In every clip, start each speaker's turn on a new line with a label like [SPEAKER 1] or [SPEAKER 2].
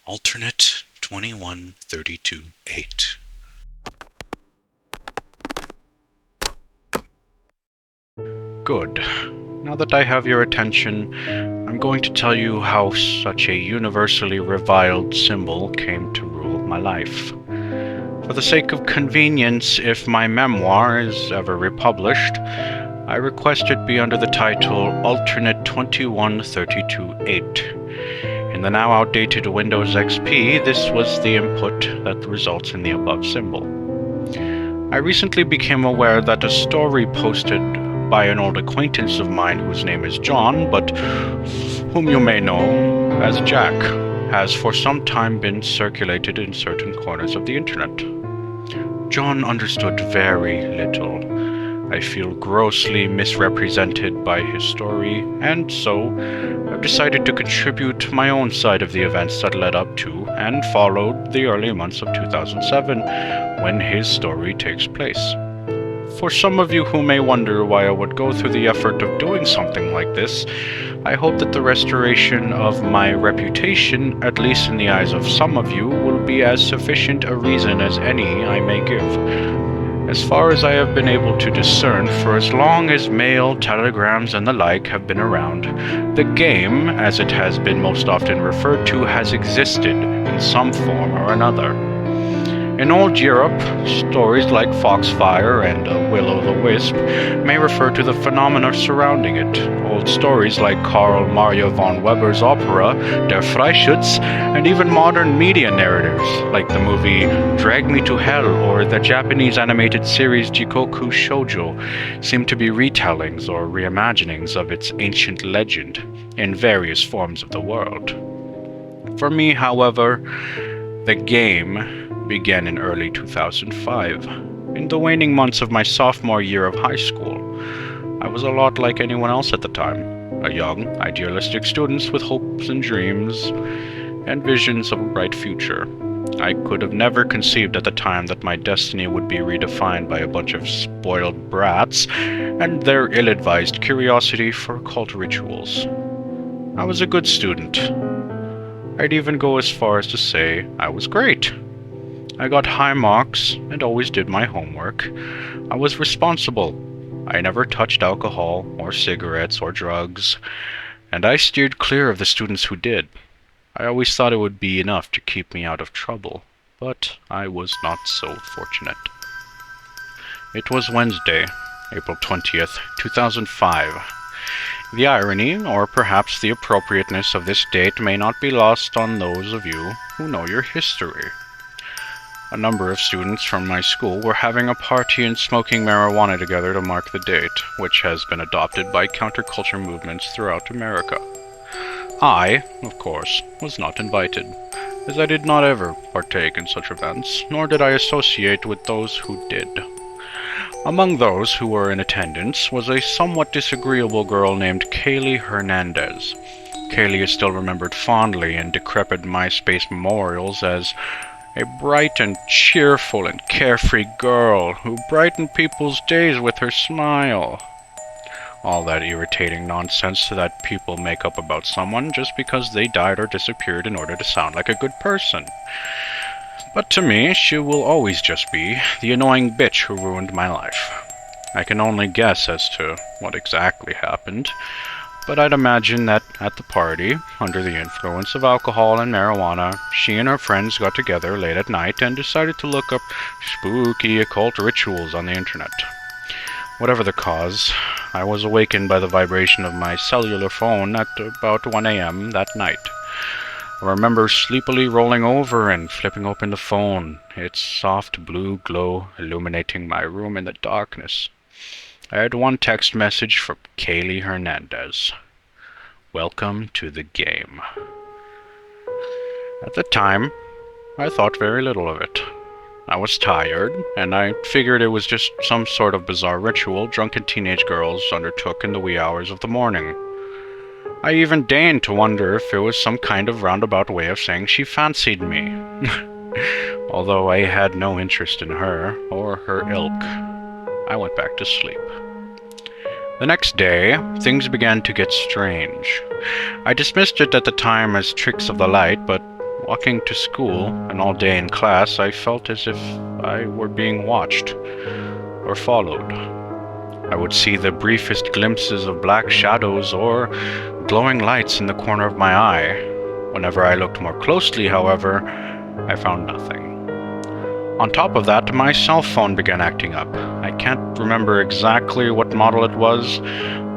[SPEAKER 1] Alternate 2132-8. Good. Now that I have your attention, I'm going to tell you how such a universally reviled symbol came to rule my life. For the sake of convenience, if my memoir is ever republished, I request it be under the title Alternate 2132-8. In the now outdated Windows XP, this was the input that results in the above symbol. I recently became aware that a story posted by an old acquaintance of mine whose name is John, but whom you may know as Jack, has for some time been circulated in certain corners of the internet. John understood very little. I feel grossly misrepresented by his story, and so I've decided to contribute my own side of the events that led up to and followed the early months of 2007 when his story takes place. For some of you who may wonder why I would go through the effort of doing something like this, I hope that the restoration of my reputation, at least in the eyes of some of you, will be as sufficient a reason as any I may give. As far as I have been able to discern, for as long as mail, telegrams, and the like have been around, the game, as it has been most often referred to, has existed in some form or another. In old Europe, stories like Foxfire and Will-o'-the-Wisp may refer to the phenomena surrounding it. Old stories like Carl Maria von Weber's opera Der Freischütz, and even modern media narratives like the movie Drag Me to Hell or the Japanese animated series Jikoku Shoujo seem to be retellings or reimaginings of its ancient legend in various forms of the world. For me, however, the game began in early 2005, in the waning months of my sophomore year of high school. I was a lot like anyone else at the time, a young, idealistic student with hopes and dreams and visions of a bright future. I could have never conceived at the time that my destiny would be redefined by a bunch of spoiled brats and their ill-advised curiosity for occult rituals. I was a good student. I'd even go as far as to say I was great. I got high marks and always did my homework. I was responsible. I never touched alcohol or cigarettes or drugs, and I steered clear of the students who did. I always thought it would be enough to keep me out of trouble, but I was not so fortunate. It was Wednesday, April 20th, 2005. The irony, or perhaps the appropriateness of this date may not be lost on those of you who know your history. A number of students from my school were having a party and smoking marijuana together to mark the date, which has been adopted by counterculture movements throughout America. I, of course, was not invited, as I did not ever partake in such events, nor did I associate with those who did. Among those who were in attendance was a somewhat disagreeable girl named Kaylee Hernandez. Kaylee is still remembered fondly in decrepit MySpace memorials as a bright and cheerful and carefree girl who brightened people's days with her smile. All that irritating nonsense that people make up about someone just because they died or disappeared in order to sound like a good person. But to me, she will always just be the annoying bitch who ruined my life. I can only guess as to what exactly happened, but I'd imagine that at the party, under the influence of alcohol and marijuana, she and her friends got together late at night and decided to look up spooky occult rituals on the internet. Whatever the cause, I was awakened by the vibration of my cellular phone at about 1 a.m. that night. I remember sleepily rolling over and flipping open the phone, its soft blue glow illuminating my room in the darkness. I had one text message from Kaylee Hernandez. Welcome to the game. At the time, I thought very little of it. I was tired, and I figured it was just some sort of bizarre ritual drunken teenage girls undertook in the wee hours of the morning. I even deigned to wonder if it was some kind of roundabout way of saying she fancied me. Although I had no interest in her or her ilk, I went back to sleep. The next day, things began to get strange. I dismissed it at the time as tricks of the light, but Walking to school and all day in class, I felt as if I were being watched or followed. I would see the briefest glimpses of black shadows or glowing lights in the corner of my eye. Whenever I looked more closely, however, I found nothing. On top of that, my cell phone began acting up. I can't remember exactly what model it was,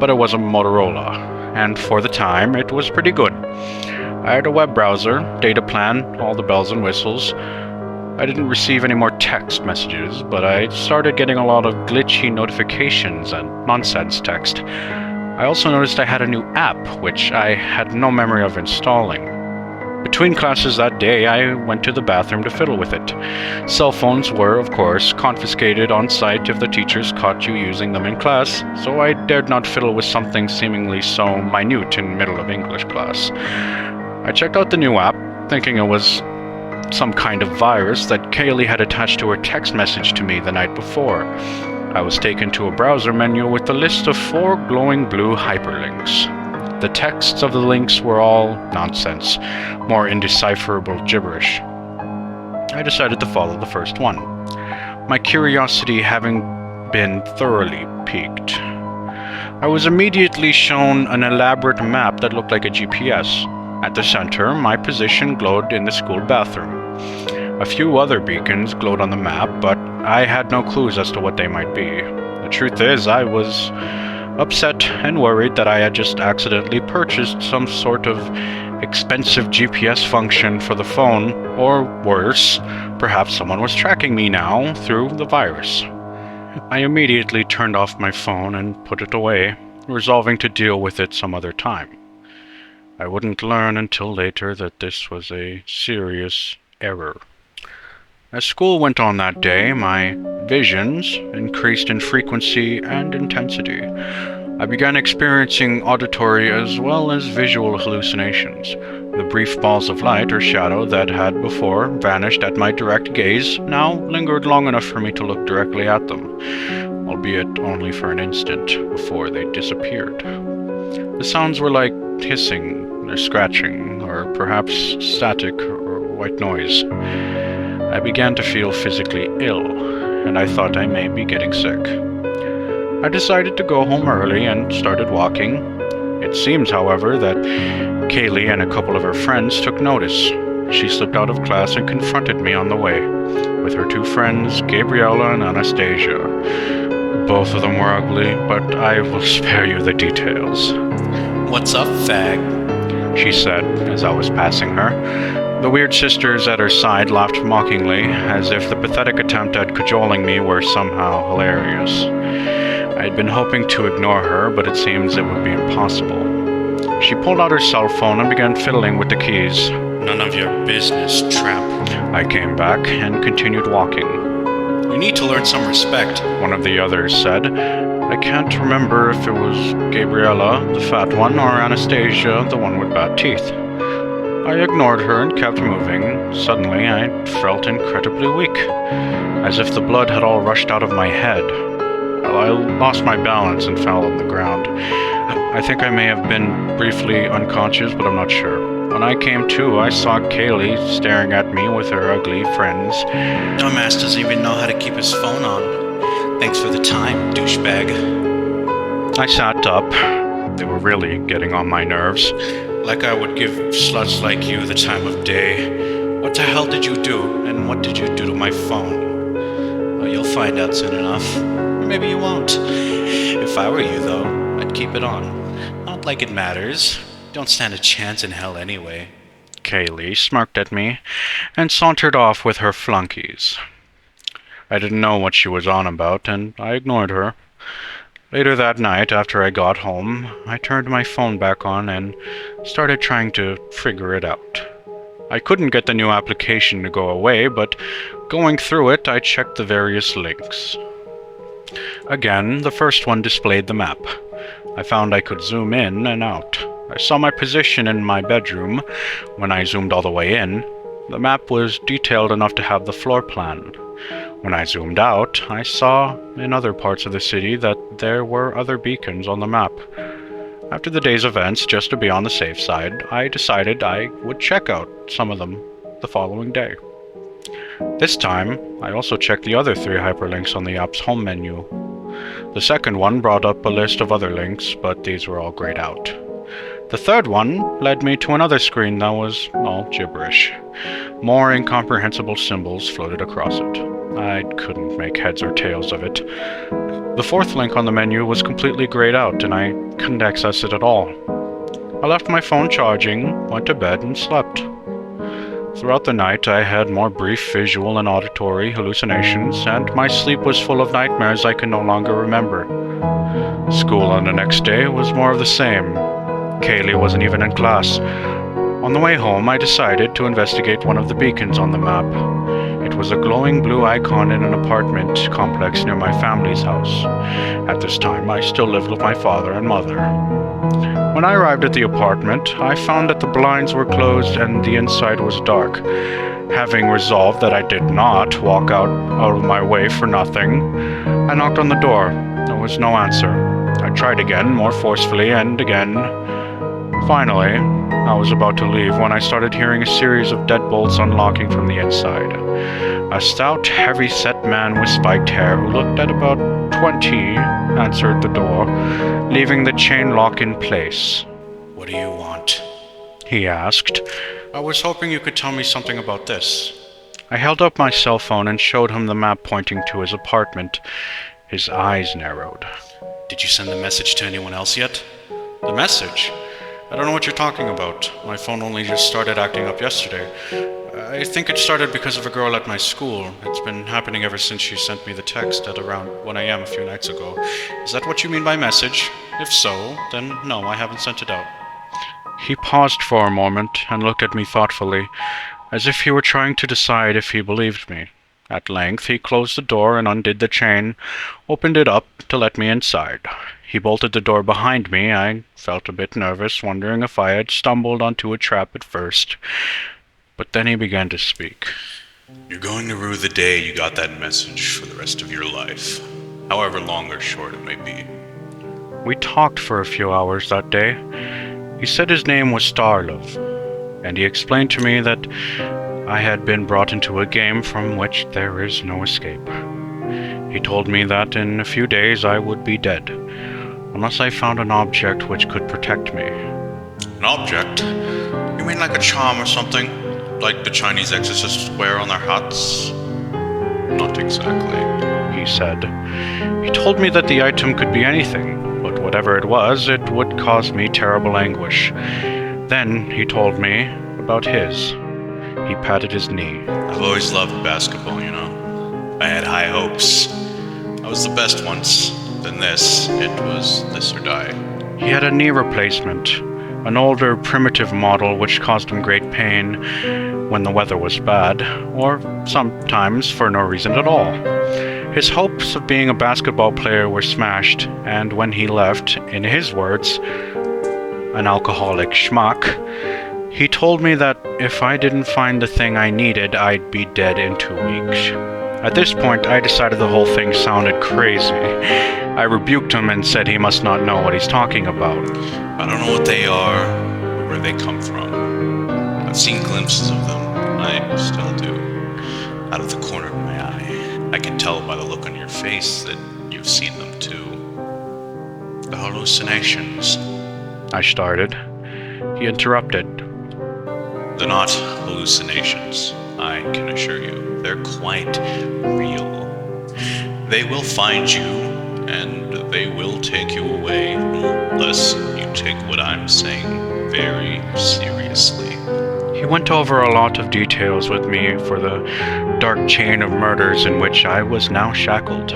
[SPEAKER 1] but it was a Motorola, and for the time, it was pretty good. I had a web browser, data plan, all the bells and whistles. I didn't receive any more text messages, but I started getting a lot of glitchy notifications and nonsense text. I also noticed I had a new app, which I had no memory of installing. Between classes that day, I went to the bathroom to fiddle with it. Cell phones were, of course, confiscated on site if the teachers caught you using them in class, so I dared not fiddle with something seemingly so minute in middle of English class. I checked out the new app, thinking it was some kind of virus that Kaylee had attached to her text message to me the night before. I was taken to a browser menu with a list of 4 glowing blue hyperlinks. The texts of the links were all nonsense, more indecipherable gibberish. I decided to follow the first one, my curiosity having been thoroughly piqued. I was immediately shown an elaborate map that looked like a GPS. At the center, my position glowed in the school bathroom. A few other beacons glowed on the map, but I had no clues as to what they might be. The truth is, I was upset and worried that I had just accidentally purchased some sort of expensive GPS function for the phone, or worse, perhaps someone was tracking me now through the virus. I immediately turned off my phone and put it away, resolving to deal with it some other time. I wouldn't learn until later that this was a serious error. As school went on that day, my visions increased in frequency and intensity. I began experiencing auditory as well as visual hallucinations. The brief balls of light or shadow that had before vanished at my direct gaze now lingered long enough for me to look directly at them, albeit only for an instant before they disappeared. The sounds were like hissing or scratching, or perhaps static or white noise. I began to feel physically ill, and I thought I may be getting sick. I decided to go home early and started walking. It seems, however, that Kaylee and a couple of her friends took notice. She slipped out of class and confronted me on the way, with her 2 friends, Gabriella and Anastasia. Both of them were ugly, but I will spare you the details.
[SPEAKER 2] "What's up, fag?"
[SPEAKER 1] she said as I was passing her. The weird sisters at her side laughed mockingly, as if the pathetic attempt at cajoling me were somehow hilarious. I had been hoping to ignore her, but it seems it would be impossible. She pulled out her cell phone and began fiddling with the keys.
[SPEAKER 2] "None of your business, tramp."
[SPEAKER 1] I came back and continued walking.
[SPEAKER 2] "You need to learn some respect,"
[SPEAKER 1] one of the others said. I can't remember if it was Gabriella, the fat one, or Anastasia, the one with bad teeth. I ignored her and kept moving. Suddenly, I felt incredibly weak, as if the blood had all rushed out of my head. I lost my balance and fell on the ground. I think I may have been briefly unconscious, but I'm not sure. When I came to, I saw Kaylee staring at me with her ugly friends.
[SPEAKER 2] "Dumbass doesn't even know how to keep his phone on. Thanks for the time, douchebag."
[SPEAKER 1] I sat up. They were really getting on my nerves.
[SPEAKER 2] "Like I would give sluts like you the time of day. What the hell did you do, and what did you do to my phone? Well, you'll find out soon enough. Or maybe you won't. If I were you, though, I'd keep it on. Not like it matters. Don't stand a chance in hell anyway."
[SPEAKER 1] Kaylee smirked at me and sauntered off with her flunkies. I didn't know what she was on about, and I ignored her. Later that night, after I got home, I turned my phone back on and started trying to figure it out. I couldn't get the new application to go away, but going through it, I checked the various links. Again, the first one displayed the map. I found I could zoom in and out. I saw my position in my bedroom. When I zoomed all the way in, the map was detailed enough to have the floor plan. When I zoomed out, I saw in other parts of the city that there were other beacons on the map. After the day's events, just to be on the safe side, I decided I would check out some of them the following day. This time, I also checked the other 3 hyperlinks on the app's home menu. The second one brought up a list of other links, but these were all grayed out. The third one led me to another screen that was all gibberish. More incomprehensible symbols floated across it. I couldn't make heads or tails of it. The fourth link on the menu was completely grayed out, and I couldn't access it at all. I left my phone charging, went to bed, and slept. Throughout the night, I had more brief visual and auditory hallucinations, and my sleep was full of nightmares I could no longer remember. School on the next day was more of the same. Kaylee wasn't even in class. On the way home, I decided to investigate one of the beacons on the map. It was a glowing blue icon in an apartment complex near my family's house. At this time, I still lived with my father and mother. When I arrived at the apartment, I found that the blinds were closed and the inside was dark. Having resolved that I did not walk out of my way for nothing, I knocked on the door. There was no answer. I tried again, more forcefully, and again. Finally, I was about to leave when I started hearing a series of deadbolts unlocking from the inside. A stout, heavy-set man with spiked hair who looked at about 20 answered the door, leaving the chain lock in place.
[SPEAKER 2] What do you want?
[SPEAKER 1] He asked.
[SPEAKER 2] I was hoping you could tell me something about this.
[SPEAKER 1] I held up my cell phone and showed him the map pointing to his apartment. His eyes narrowed.
[SPEAKER 2] Did you send the message to anyone else yet? The message? I don't know what you're talking about. My phone only just started acting up yesterday. I think it started because of a girl at my school. It's been happening ever since she sent me the text at around 1 a.m. a few nights ago. Is that what you mean by message? If so, then no, I haven't sent it out.
[SPEAKER 1] He paused for a moment and looked at me thoughtfully, as if he were trying to decide if he believed me. At length, he closed the door and undid the chain, opened it up to let me inside. He bolted the door behind me. I felt a bit nervous, wondering if I had stumbled onto a trap at first. But then he began to speak.
[SPEAKER 2] You're going to rue the day you got that message for the rest of your life, however long or short it may be.
[SPEAKER 1] We talked for a few hours that day. He said his name was Starlove, and he explained to me that I had been brought into a game from which there is no escape. He told me that in a few days I would be dead, unless I found an object which could protect me.
[SPEAKER 2] An object? You mean like a charm or something? Like the Chinese exorcists wear on their hats? Not exactly,
[SPEAKER 1] he said. He told me that the item could be anything, but whatever it was, it would cause me terrible anguish. Then he told me about his. He patted his knee.
[SPEAKER 2] I've always loved basketball, you know. I had high hopes. I was the best once. Then it was this or die.
[SPEAKER 1] He had a knee replacement, an older, primitive model which caused him great pain when the weather was bad, or sometimes for no reason at all. His hopes of being a basketball player were smashed, and when he left, in his words, an alcoholic schmuck, he told me that if I didn't find the thing I needed, I'd be dead in 2 weeks. At this point, I decided the whole thing sounded crazy. I rebuked him and said he must not know what he's talking about.
[SPEAKER 2] I don't know what they are or where they come from. I've seen glimpses of them. I still do. Out of the corner of my eye. I can tell by the look on your face that you've seen them too. The hallucinations.
[SPEAKER 1] I started. He interrupted.
[SPEAKER 2] They're not hallucinations, I can assure you. They're quite real. They will find you, and they will take you away unless you take what I'm saying very seriously.
[SPEAKER 1] He went over a lot of details with me for the dark chain of murders in which I was now shackled.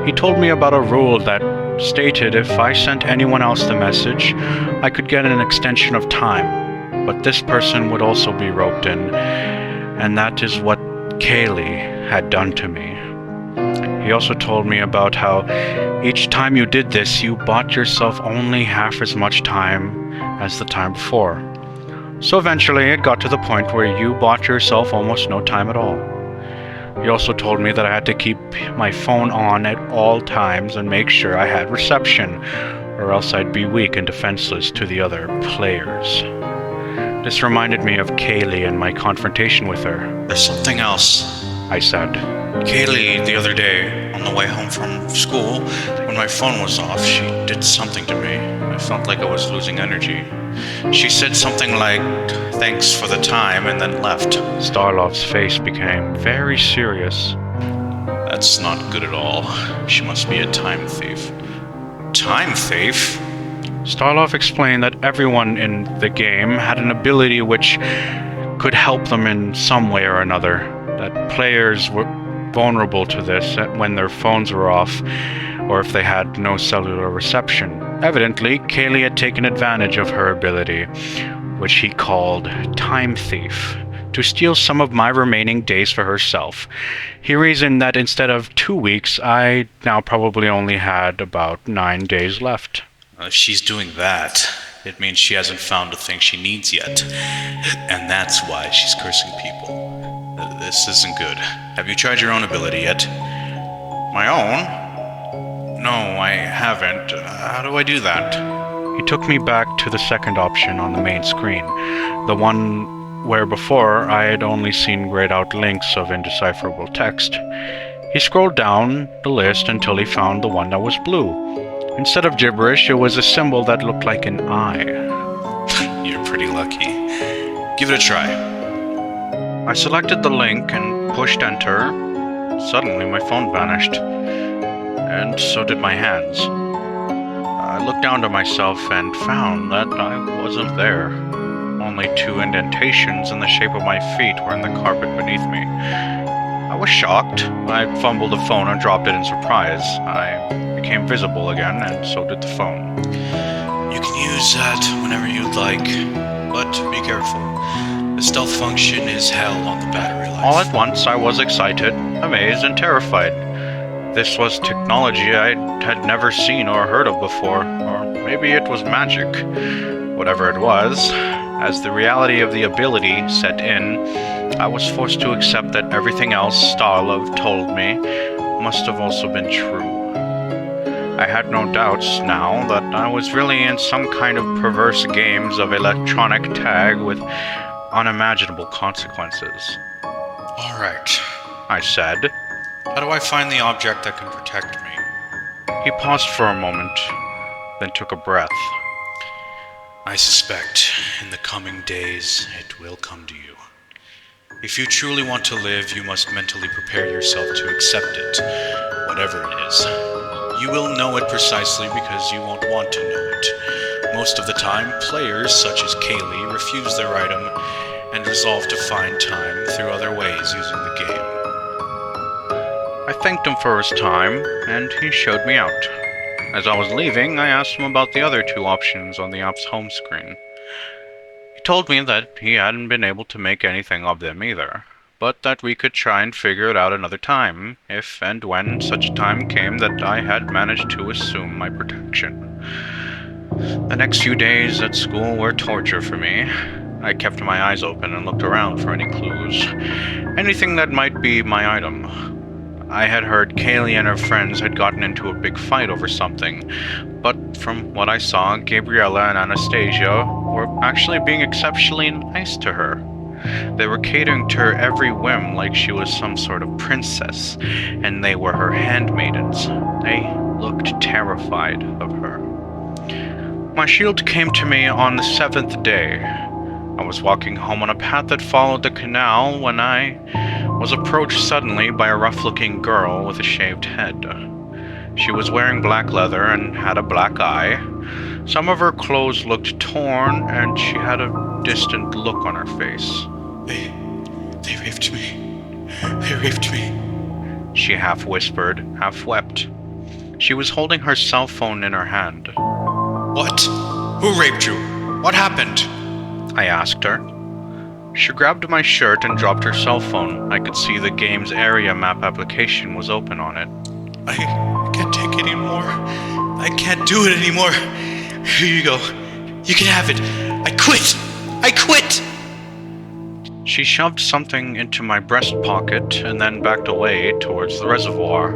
[SPEAKER 1] He told me about a rule that stated if I sent anyone else the message, I could get an extension of time, but this person would also be roped in, and that is what Kaylee had done to me. He also told me about how each time you did this, you bought yourself only half as much time as the time before. So eventually it got to the point where you bought yourself almost no time at all. He also told me that I had to keep my phone on at all times and make sure I had reception, or else I'd be weak and defenseless to the other players. This reminded me of Kaylee and my confrontation with her.
[SPEAKER 2] There's something else.
[SPEAKER 1] I said.
[SPEAKER 2] Kaylee, the other day, on the way home from school, when my phone was off, she did something to me. I felt like I was losing energy. She said something like, "Thanks for the time," and then left.
[SPEAKER 1] Starlov's face became very serious.
[SPEAKER 2] That's not good at all. She must be a time thief. Time thief?
[SPEAKER 1] Starlov explained that everyone in the game had an ability which could help them in some way or another, that players were vulnerable to this when their phones were off or if they had no cellular reception. Evidently, Kaylee had taken advantage of her ability, which he called Time Thief, to steal some of my remaining days for herself. He reasoned that instead of 2 weeks, I now probably only had about 9 days left.
[SPEAKER 2] If she's doing that, it means she hasn't found the thing she needs yet. And that's why she's cursing people. This isn't good. Have you tried your own ability yet? My own? No, I haven't. How do I do that?
[SPEAKER 1] He took me back to the second option on the main screen, the one where before I had only seen grayed out links of indecipherable text. He scrolled down the list until he found the one that was blue. Instead of gibberish, it was a symbol that looked like an eye.
[SPEAKER 2] You're pretty lucky. Give it a try.
[SPEAKER 1] I selected the link and pushed enter. Suddenly, my phone vanished, and so did my hands. I looked down to myself and found that I wasn't there. Only 2 indentations in the shape of my feet were in the carpet beneath me. I was shocked. I fumbled the phone and dropped it in surprise. I became visible again, and so did the phone.
[SPEAKER 2] You can use that whenever you'd like, but be careful. The stealth function is hell on the battery life.
[SPEAKER 1] All at once, I was excited, amazed, and terrified. This was technology I had never seen or heard of before, or maybe it was magic. Whatever it was, as the reality of the ability set in, I was forced to accept that everything else Starlov told me must have also been true. I had no doubts now that I was really in some kind of perverse games of electronic tag with unimaginable consequences.
[SPEAKER 2] All right,
[SPEAKER 1] I said.
[SPEAKER 2] How do I find the object that can protect me?
[SPEAKER 1] He paused for a moment, then took a breath.
[SPEAKER 2] I suspect in the coming days it will come to you. If you truly want to live, you must mentally prepare yourself to accept it, whatever it is. You will know it precisely because you won't want to know it. Most of the time, players such as Kaylee refuse their item and resolve to find time through other ways using the game.
[SPEAKER 1] I thanked him for his time, and he showed me out. As I was leaving, I asked him about the other 2 options on the app's home screen. He told me that he hadn't been able to make anything of them either, but that we could try and figure it out another time, if and when such a time came that I had managed to assume my protection. The next few days at school were torture for me. I kept my eyes open and looked around for any clues, anything that might be my item. I had heard Kaylee and her friends had gotten into a big fight over something, but from what I saw, Gabriella and Anastasia were actually being exceptionally nice to her. They were catering to her every whim like she was some sort of princess, and they were her handmaidens. They looked terrified of her. My shield came to me on the 7th day. I was walking home on a path that followed the canal when I was approached suddenly by a rough-looking girl with a shaved head. She was wearing black leather and had a black eye. Some of her clothes looked torn, and she had a distant look on her face.
[SPEAKER 2] They raped me. They raped me.
[SPEAKER 1] She half whispered, half wept. She was holding her cell phone in her hand.
[SPEAKER 2] What? Who raped you? What happened?
[SPEAKER 1] I asked her. She grabbed my shirt and dropped her cell phone. I could see the game's area map application was open on it.
[SPEAKER 2] I can't take it anymore. I can't do it anymore. Here you go. You can have it. I quit. I quit.
[SPEAKER 1] She shoved something into my breast pocket and then backed away towards the reservoir.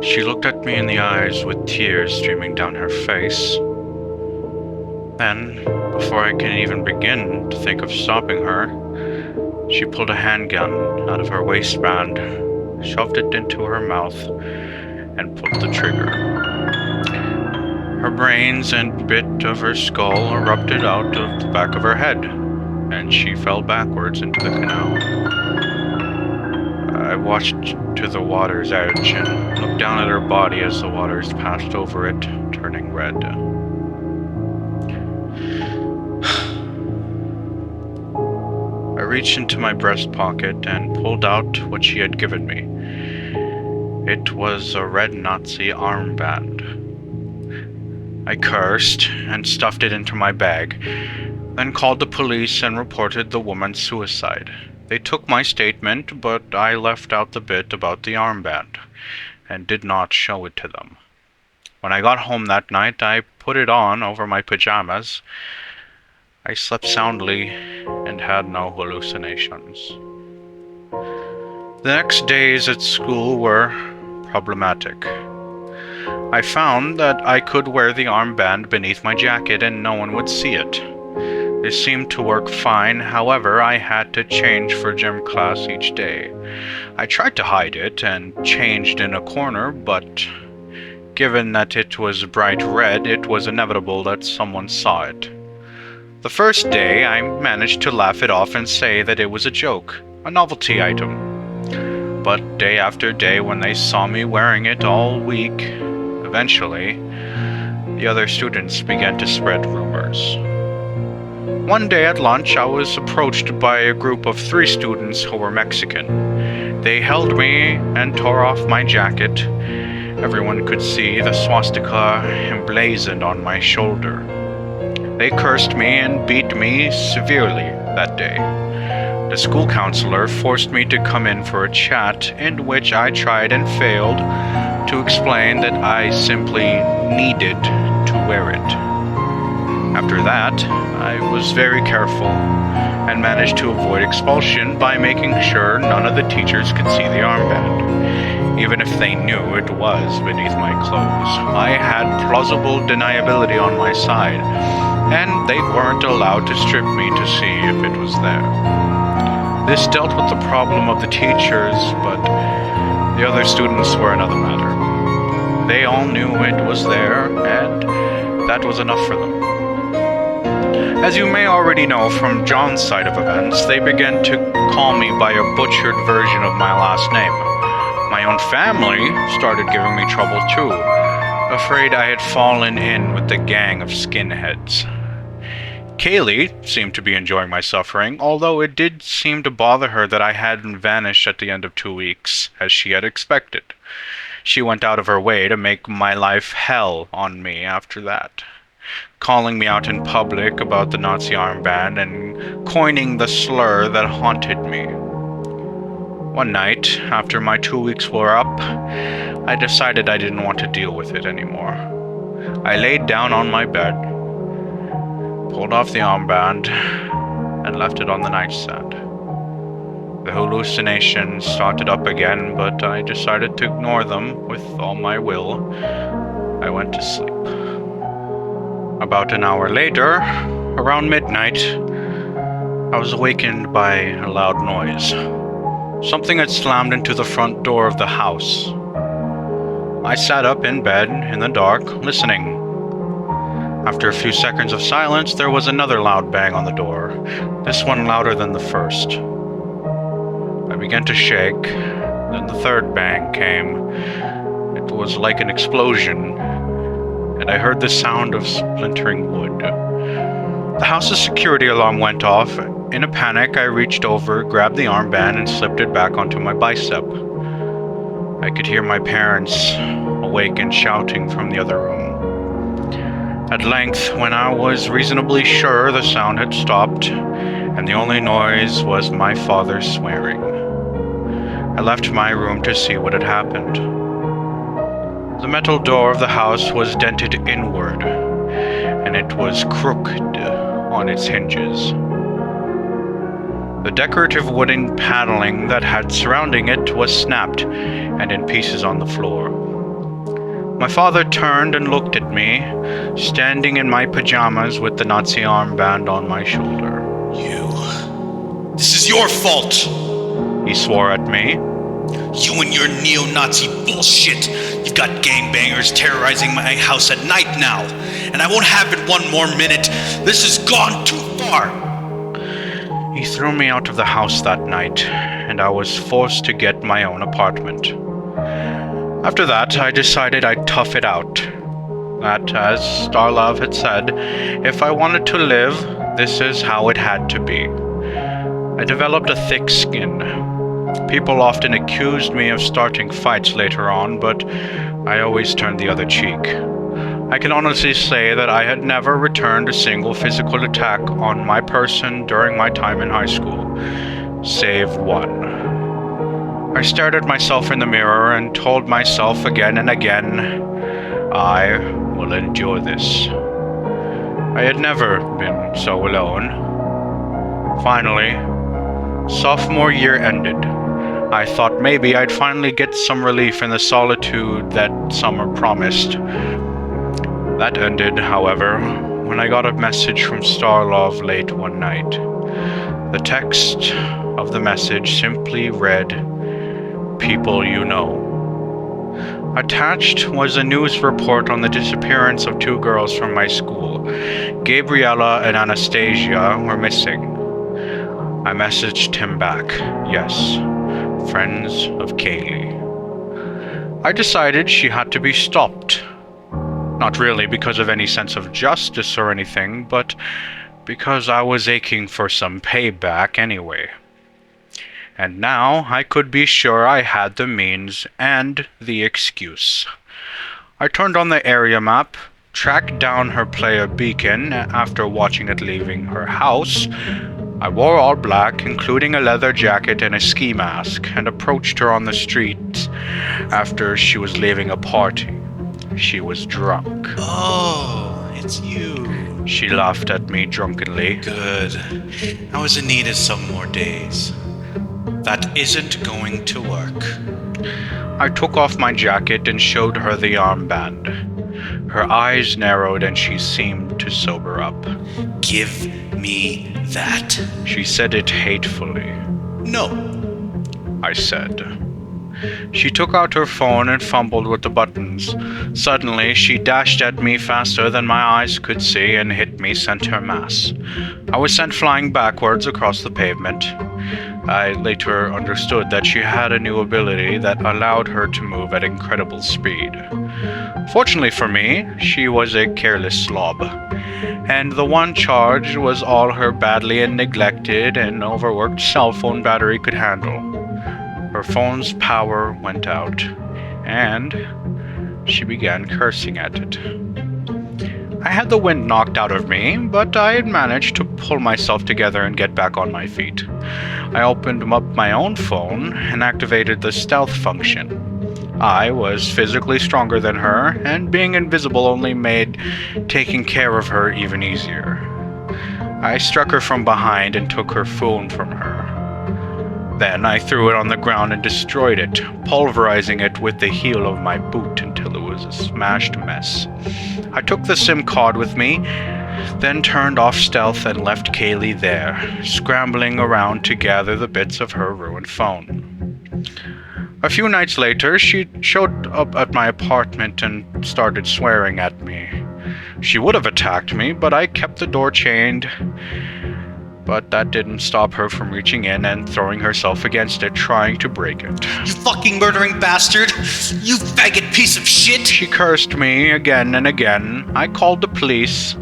[SPEAKER 1] She looked at me in the eyes with tears streaming down her face. Then Before I can even begin to think of stopping her, she pulled a handgun out of her waistband, shoved it into her mouth, and pulled the trigger. Her brains and bit of her skull erupted out of the back of her head, and she fell backwards into the canal. I watched to the water's edge and looked down at her body as the waters passed over it, turning red. I reached into my breast pocket and pulled out what she had given me. It was a red Nazi armband. I cursed and stuffed it into my bag, then called the police and reported the woman's suicide. They took my statement, but I left out the bit about the armband and did not show it to them. When I got home that night, I put it on over my pajamas. I slept soundly and had no hallucinations. The next days at school were problematic. I found that I could wear the armband beneath my jacket and no one would see it. This seemed to work fine, however, I had to change for gym class each day. I tried to hide it and changed in a corner, but given that it was bright red, it was inevitable that someone saw it. The first day, I managed to laugh it off and say that it was a joke, a novelty item. But day after day, when they saw me wearing it all week, eventually, the other students began to spread rumors. One day at lunch, I was approached by a group of 3 students who were Mexican. They held me and tore off my jacket. Everyone could see the swastika emblazoned on my shoulder. They cursed me and beat me severely that day. The school counselor forced me to come in for a chat in which I tried and failed to explain that I simply needed to wear it. After that, I was very careful and managed to avoid expulsion by making sure none of the teachers could see the armband, even if they knew it was beneath my clothes. I had plausible deniability on my side, and they weren't allowed to strip me to see if it was there. This dealt with the problem of the teachers, but the other students were another matter. They all knew it was there, and that was enough for them. As you may already know from John's side of events, they began to call me by a butchered version of my last name. My own family started giving me trouble too, afraid I had fallen in with the gang of skinheads. Kaylee seemed to be enjoying my suffering, although it did seem to bother her that I hadn't vanished at the end of 2 weeks, as she had expected. She went out of her way to make my life hell on me after that, calling me out in public about the Nazi armband and coining the slur that haunted me. One night, after my 2 weeks were up, I decided I didn't want to deal with it anymore. I laid down on my bed, pulled off the armband, and left it on the nightstand. The hallucinations started up again, but I decided to ignore them with all my will. I went to sleep. About an hour later, around midnight, I was awakened by a loud noise. Something had slammed into the front door of the house. I sat up in bed in the dark, listening. After a few seconds of silence, there was another loud bang on the door, this one louder than the first. I began to shake, then the third bang came. It was like an explosion, and I heard the sound of splintering wood. The house's security alarm went off. In a panic, I reached over, grabbed the armband, and slipped it back onto my bicep. I could hear my parents awake and shouting from the other room. At length, when I was reasonably sure the sound had stopped, and the only noise was my father swearing, I left my room to see what had happened. The metal door of the house was dented inward, and it was crooked on its hinges. The decorative wooden paneling that had surrounding it was snapped and in pieces on the floor. My father turned and looked at me, standing in my pajamas with the Nazi armband on my shoulder.
[SPEAKER 2] This is your fault!
[SPEAKER 1] He swore at me.
[SPEAKER 2] You and your neo-Nazi bullshit! You've got gangbangers terrorizing my house at night now, and I won't have it one more minute! This has gone too far!
[SPEAKER 1] He threw me out of the house that night, and I was forced to get my own apartment. After that, I decided I'd tough it out. That, as Starlov had said, if I wanted to live, this is how it had to be. I developed a thick skin. People often accused me of starting fights later on, but I always turned the other cheek. I can honestly say that I had never returned a single physical attack on my person during my time in high school, save one. I stared at myself in the mirror and told myself again and again, I will endure this. I had never been so alone. Finally, sophomore year ended. I thought maybe I'd finally get some relief in the solitude that summer promised. That ended, however, when I got a message from Starlov late one night. The text of the message simply read, "People you know." Attached was a news report on the disappearance of two girls from my school. Gabriella and Anastasia were missing. I messaged him back, yes, friends of Kaylee. I decided she had to be stopped. Not really because of any sense of justice or anything, but because I was aching for some payback anyway. And now I could be sure I had the means and the excuse. I turned on the area map, tracked down her player beacon after watching it leaving her house. I wore all black, including a leather jacket and a ski mask, and approached her on the street after she was leaving a party. She was drunk.
[SPEAKER 2] Oh, it's you.
[SPEAKER 1] She laughed at me drunkenly.
[SPEAKER 2] Good. I was in need of some more days. That isn't going to work.
[SPEAKER 1] I took off my jacket and showed her the armband. Her eyes narrowed and she seemed to sober up.
[SPEAKER 2] Give me that.
[SPEAKER 1] She said it hatefully.
[SPEAKER 2] No,
[SPEAKER 1] I said. She took out her phone and fumbled with the buttons. Suddenly, she dashed at me faster than my eyes could see and hit me center mass. I was sent flying backwards across the pavement. I later understood that she had a new ability that allowed her to move at incredible speed. Fortunately for me, she was a careless slob, and the one charge was all her badly neglected and overworked cell phone battery could handle. Her phone's power went out, and she began cursing at it. I had the wind knocked out of me, but I had managed to pull myself together and get back on my feet. I opened up my own phone and activated the stealth function. I was physically stronger than her, and being invisible only made taking care of her even easier. I struck her from behind and took her phone from her. Then I threw it on the ground and destroyed it, pulverizing it with the heel of my boot until it was a smashed mess. I took the SIM card with me, then turned off stealth and left Kaylee there, scrambling around to gather the bits of her ruined phone. A few nights later, she showed up at my apartment and started swearing at me. She would have attacked me, but I kept the door chained. But that didn't stop her from reaching in and throwing herself against it, trying to break it.
[SPEAKER 2] you fucking murdering bastard! You faggot piece of shit!
[SPEAKER 1] She cursed me again and again. I called the police,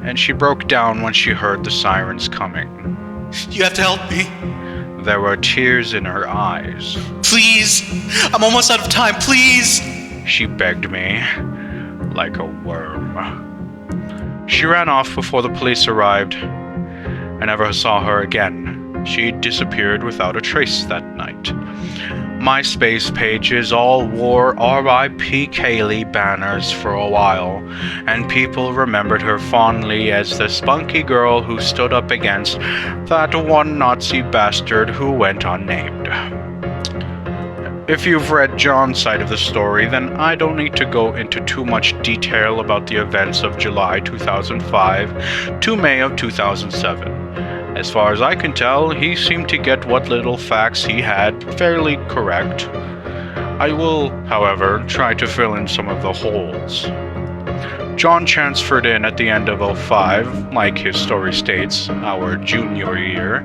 [SPEAKER 1] and she broke down when she heard the sirens coming.
[SPEAKER 2] You have to help me.
[SPEAKER 1] There were tears in her eyes.
[SPEAKER 2] Please! I'm almost out of time, please!
[SPEAKER 1] She begged me, like a worm. She ran off before the police arrived. I never saw her again. She disappeared without a trace that night. MySpace pages all wore R.I.P. Kaylee banners for a while, and people remembered her fondly as the spunky girl who stood up against that one Nazi bastard who went unnamed. If you've read John's side of the story, then I don't need to go into too much detail about the events of July 2005 to May of 2007. As far as I can tell, he seemed to get what little facts he had fairly correct. I will, however, try to fill in some of the holes. John transferred in at the end of '05, like his story states, our junior year.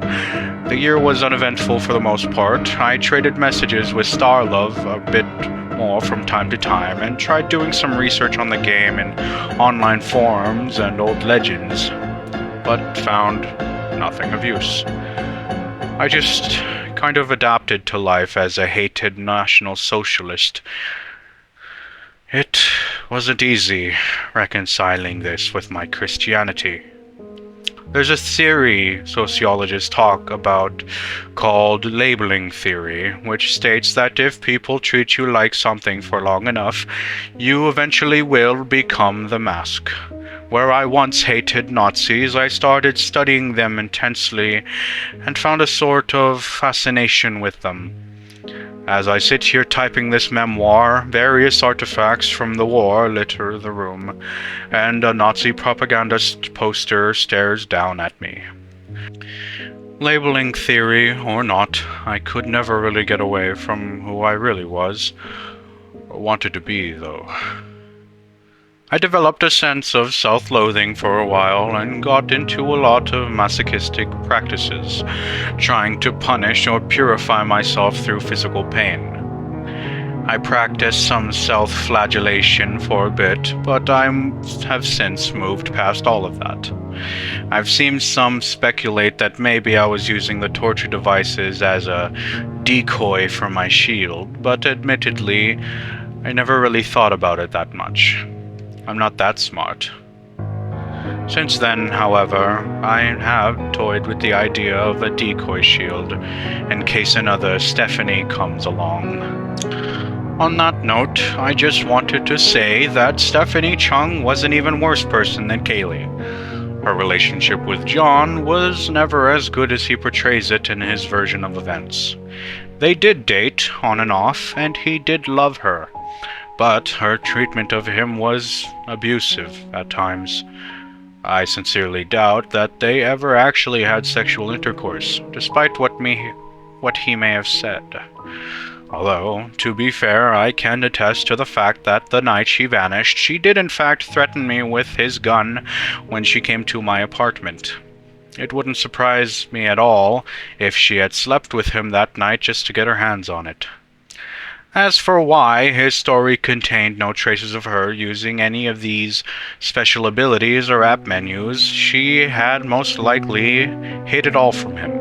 [SPEAKER 1] The year was uneventful for the most part. I traded messages with Starlove a bit more from time to time, and tried doing some research on the game in online forums and old legends, but found nothing of use. I just kind of adapted to life as a hated National Socialist. It wasn't easy reconciling this with my Christianity. There's a theory sociologists talk about called labeling theory, which states that if people treat you like something for long enough, you eventually will become the mask. Where I once hated Nazis, I started studying them intensely and found a sort of fascination with them. As I sit here typing this memoir, various artifacts from the war litter the room, and a Nazi propagandist poster stares down at me. Labeling theory or not, I could never really get away from who I really was, or wanted to be, though. I developed a sense of self-loathing for a while and got into a lot of masochistic practices, trying to punish or purify myself through physical pain. I practiced some self-flagellation for a bit, but I have since moved past all of that. I've seen some speculate that maybe I was using the torture devices as a decoy for my shield, but admittedly, I never really thought about it that much. I'm not that smart. Since then, however, I have toyed with the idea of a decoy shield in case another Stephanie comes along. On that note, I just wanted to say that Stephanie Chung was an even worse person than Kaylee. Her relationship with John was never as good as he portrays it in his version of events. They did date, on and off, and he did love her. But her treatment of him was abusive at times. I sincerely doubt that they ever actually had sexual intercourse, despite what he may have said. Although, to be fair, I can attest to the fact that the night she vanished, she did in fact threaten me with his gun when she came to my apartment. It wouldn't surprise me at all if she had slept with him that night just to get her hands on it. As for why his story contained no traces of her using any of these special abilities or app menus, she had most likely hid it all from him.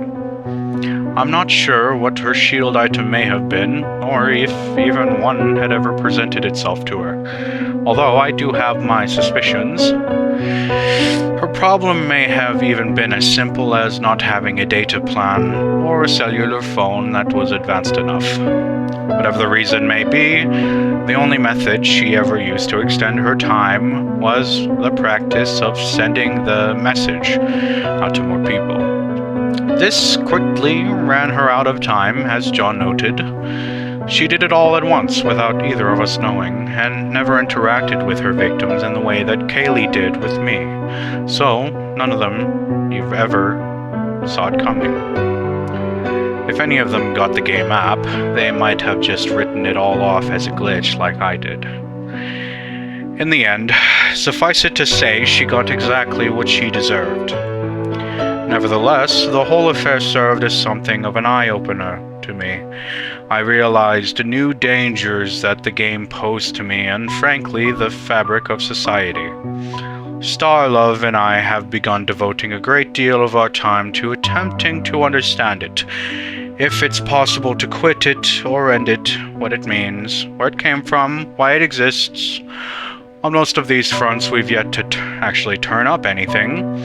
[SPEAKER 1] I'm not sure what her shield item may have been, or if even one had ever presented itself to her, although I do have my suspicions. Her problem may have even been as simple as not having a data plan or a cellular phone that was advanced enough. Whatever the reason may be, the only method she ever used to extend her time was the practice of sending the message out to more people. This quickly ran her out of time, as John noted. She did it all at once without either of us knowing, and never interacted with her victims in the way that Kaylee did with me. So, none of them ever saw it coming. If any of them got the game app, they might have just written it all off as a glitch like I did. In the end, suffice it to say, she got exactly what she deserved. Nevertheless, the whole affair served as something of an eye-opener to me. I realized new dangers that the game posed to me and, frankly, the fabric of society. Starlove and I have begun devoting a great deal of our time to attempting to understand it. If it's possible to quit it or end it, what it means, where it came from, why it exists. On most of these fronts, we've yet to actually turn up anything.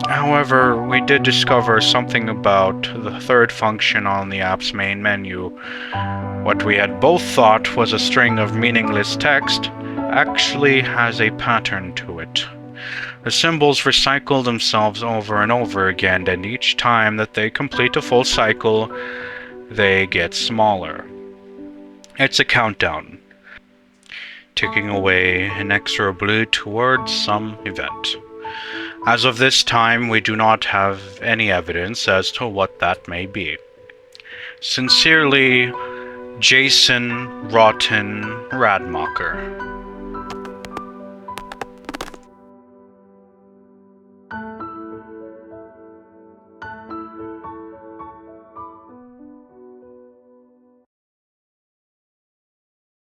[SPEAKER 1] However, we did discover something about the third function on the app's main menu. What we had both thought was a string of meaningless text actually has a pattern to it. The symbols recycle themselves over and over again, and each time that they complete a full cycle, they get smaller. It's a countdown, ticking away inexorably towards some event. As of this time, we do not have any evidence as to what that may be. Sincerely, Jason Rotten Radmacher.